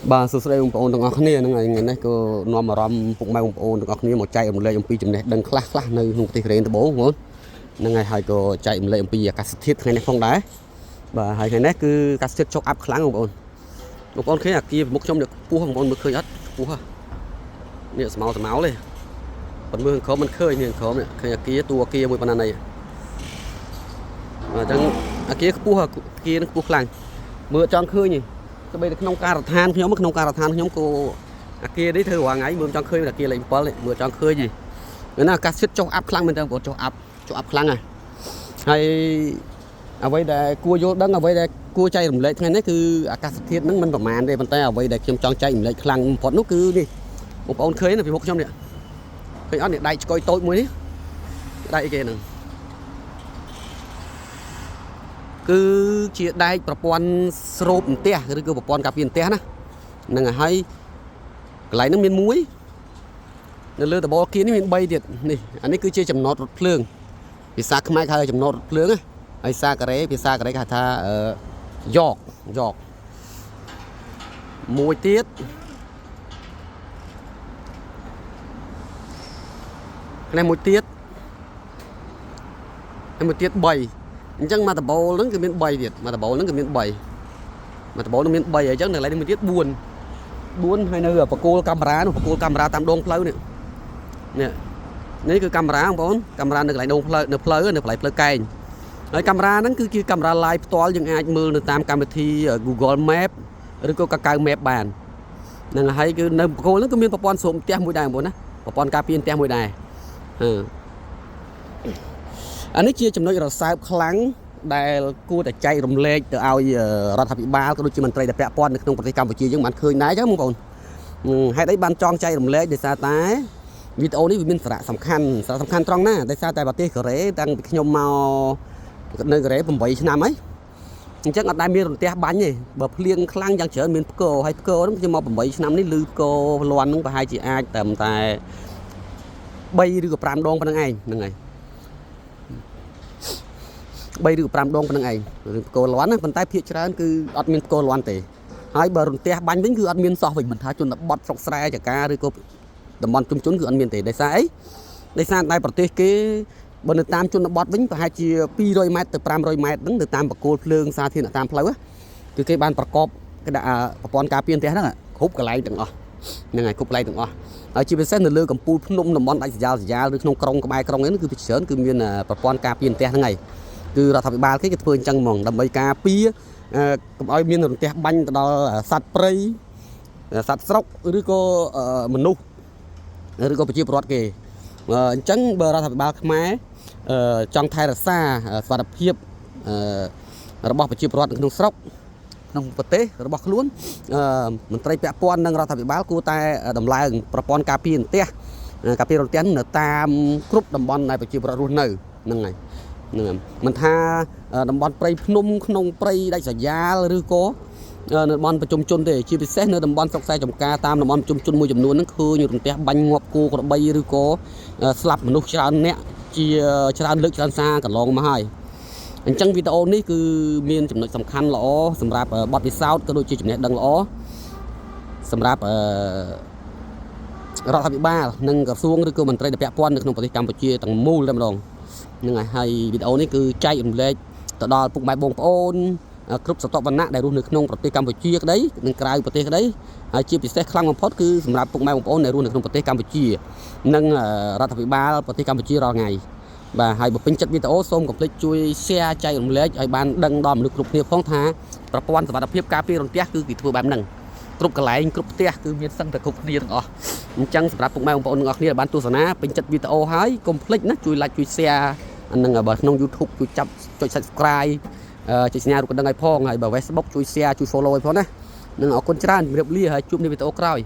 bà sơ sơ ông ôn từng ngọc này ngày này có nom mà ram phục mai ông ôn từng ngọc này một chạy ông lấy ông pi chấm này đằng khla nơi hùng tì rèn từ bố không ngày hai có chạy lấy ông pi cắt thiết ngày này không đá và hai ngày này cứ cắt thiết chọc áp kháng ông ôn khi là kia một trong được pu ông ôn mới khơi ắt pu ha nhựa máu này còn mưa khó mình khơi miền khó này khơi kia tua kia một bàn này chẳng kia pu ha kia nó pu khlang mưa tròn khơi nhỉ cái bây giờ nông ca than nhóm nông ca than nhóm cô kia đấy thưa hoàng ấy mưa tròn khơi là kia lại mưa tròn khơi gì nữa là cắt cho áp khlang bên trong của cho áp khlang này hay ở đây là cua vô đắng ở đây là cua chay làm lệ ngày đấy cứ cắt thiết nắng mình vào màn đây bàn tay ở đây là trong tròn chay làm lệ khlang một nút cứ đi một ông khơi là vì một trong này cái ăn này đây coi tôi mới đi đây kia nè cứ chia đaiประពាន់ស្រូបផ្ទះឬក៏ប្រព័ន្ធការពារផ្ទះណាហ្នឹងហើយកន្លែងហ្នឹងមានមួយនៅលើដបkiaនេះមាន3ទៀតនេះអានេះគឺជាចំណតរថភ្លើងភាសាខ្មែរគេហៅចំណតរថភ្លើងណាហើយភាសាកូរ៉េគេហៅថាយ៉កមួយទៀតនេះមួយទៀត3អញ្ចឹងមកដបហ្នឹងគឺមាន3ទៀតមកដបហ្នឹងគឺមាន3មកដបហ្នឹងមាន3អញ្ចឹងនៅកន្លែងនេះមួយទៀត4ហើយនៅបកគោលកាមេរ៉ានោះបកគោលកាមេរ៉ាតាមដងផ្លូវនេះនេះគឺកាមេរ៉ាបងប្អូនកាមេរ៉ានៅកន្លែងដងផ្លូវនៅផ្លូវផ្លូវកែងហើយកាមេរ៉ាហ្នឹងគឺជាកាមេរ៉ា live ផ្ទាល់យើងអាចមើលនៅតាមកម្មវិធី Google Map ឬក៏កាកៅ Map បានហ្នឹងហើយគឺនៅបកគោលហ្នឹងគឺមានប្រព័ន្ធស្រូបផ្ទះមួយដែរបងប្អូនណាប្រព័ន្ធការពារផ្ទះមួយដែរអានេះជាចំណុចរសើបខ្លាំងដែលគួរតែចែករំលែកទៅឲ្យរដ្ឋាភិបាលក៏ដូចជាមន្ត្រីដែលពាក់ព័ន្ធនៅក្នុងប្រទេសកម្ពុជាយើងបានឃើញដែរចឹងបងប្អូនហេតុអីបានចង់ចែករំលែកដោយសារតែវីដេអូនេះវាមានសារៈសំខាន់ត្រង់ណាដោយសារតែប្រទេសកូរ៉េតាំងពីខ្ញុំមកនៅកូរ៉េ8ឆ្នាំហើយអញ្ចឹងអត់ដែលមានរន្ទះបាញ់ទេបើភ្លៀងខ្លាំងយ៉ាងច្រើនមានផ្គរហើយផ្គរហ្នឹងខ្ញុំមក8ឆ្នាំនេះឮផ្គរលាន់ហ្នឹងប្រហែលជាអាចតែ3ឬក៏5ដងប៉ុណ្្នឹងឯងហ្នឹងហើយ3ឬ5ដងប៉ុណ្្នឹងឯងរឿងផ្គរលាន់ណាប៉ុន្តែភាគច្រើនគឺអត់មានផ្គរលាន់ទេហើយបើរន្ទះបាញ់វិញគឺអត់មានសោះវិញមិនថាជនបទស្រុកស្រែចកាឬក៏តំបន់ជុំជនគឺអត់មានទេដោយសារអីដោយសារតែប្រទេសគេបើនៅតាមជនបទវិញប្រហែលជា200ម៉ែត្រទៅ500ម៉ែត្រហ្នឹងនៅតាមបកគោលភ្លើងសាធារណៈតាមផ្លូវគឺគេបានប្រកបគេដាក់ប្រព័ន្ធការពារផ្ទះហ្នឹងគ្រប់កន្លែងទាំងអស់ហ្នឹងហើយគ្រប់កន្លែងទាំងអស់ហើយជាពិសេសនៅលើកំពូលភ្នំតំបន់ដាច់ស្រយាលឬក្នុងក្រុងក្បែរក្រុងហ្នឹងគឺច្រើនគឺមានប្រព័ន្ធការពារផ្ទះហ្នឹងហើយគឺរដ្ឋាភិបាលគេធ្វើអញ្ចឹងហ្មងដើម្បីការពារកុំឲ្យមានរន្ទះបាញ់ទៅដល់សត្វព្រៃសត្វស្រុកឬក៏មនុស្សឬក៏ប្រជាពលរដ្ឋគេអញ្ចឹងបើរដ្ឋាភិបាលខ្មែរចង់ថែរក្សាសុខភាពរបស់ប្រជាពលរដ្ឋនៅក្នុងស្រុកក្នុងប្រទេសរបស់ខ្លួនមន្ត្រីពាក់ព័ន្ធនិងរដ្ឋាភិបាលគួរតែដំឡើងប្រព័ន្ធការពាររន្ទះនៅតាមគ្រប់តំបន់ដែលប្រជាពលរដ្ឋរស់នៅហ្នឹងហើយមិនថាតំបន់ព្រៃភ្នំក្នុងព្រៃដាច់ស្រយាលឬក៏នៅតំបន់ប្រជុំជនទេជាពិសេសនៅតំបន់ស្រុកស្រែចម្ការតាមតំបន់ប្រជុំជនមួយចំនួនហ្នឹងឃើញរន្ទះបាញ់ងាប់គោក្របីឬក៏ស្លាប់មនុស្សច្រើនអ្នកជាច្រើនលើកច្រើនសារកន្លងមកហើយអញ្ចឹងវីដេអូនេះគឺមានចំណុចសំខាន់ល្អសម្រាប់បទពិសោធន៍ក៏ដូចជាចំណេះដឹងល្អសម្រាប់រដ្ឋាភិបាលនិងក្រសួងឬក៏មន្ត្រីដែលពាក់ព័ន្ធនៅក្នុងប្រទេសកម្ពុជាទាំងមូលតែម្ដងហ្នឹងហើយវីដេអូនេះគឺចែករំលែកទៅដល់ពុកម៉ែបងប្អូនគ្រប់ស្រទាប់វណ្ណៈដែលរស់នៅក្នុងប្រទេសកម្ពុជាក្តីនិងក្រៅប្រទេសក្តីហើយជាពិសេសខ្លាំងបំផុតគឺសម្រាប់ពុកម៉ែបងប្អូនដែលរស់នៅក្នុងប្រទេសកម្ពុជានិងរដ្ឋាភិបាលប្រទេសកម្ពុជារាល់ថ្ងៃបាទហើយបើពេញចិត្តវីដេអូសូមកុំភ្លេចជួយ share ចែករំលែកឲ្យបានដឹងដល់មនុស្សគ្រប់គ្នាផងថាប្រព័ន្ធសុវត្ថិភាពការពាររន្ទះគឺគេធ្វើបែបហ្នឹងគ្រប់កន្លែងគ្រប់ផ្ទះគឺមានសឹងតែគ្រប់គ្នាទាំងអស់អញ្ចឹងសម្រាប់ពុកម៉ែបងប្អូនទាំងអស់គ្នាដែលបានទស្សនាពេញចិត្តវីដេអូហើយកុំភ្លេចណាជួយ like ជួយ share អានឹងបើក្នុង YouTube ជួយចុច subscribe ចុចសញ្ញារូបកណ្ដឹងឲ្យផងហើយបើ Facebook ជួយ share ជួយ follow ឲ្យផងណានឹងអរគុណច្រើនជម្រាបលាហើយជួបនៅវីដេអូក្រោយ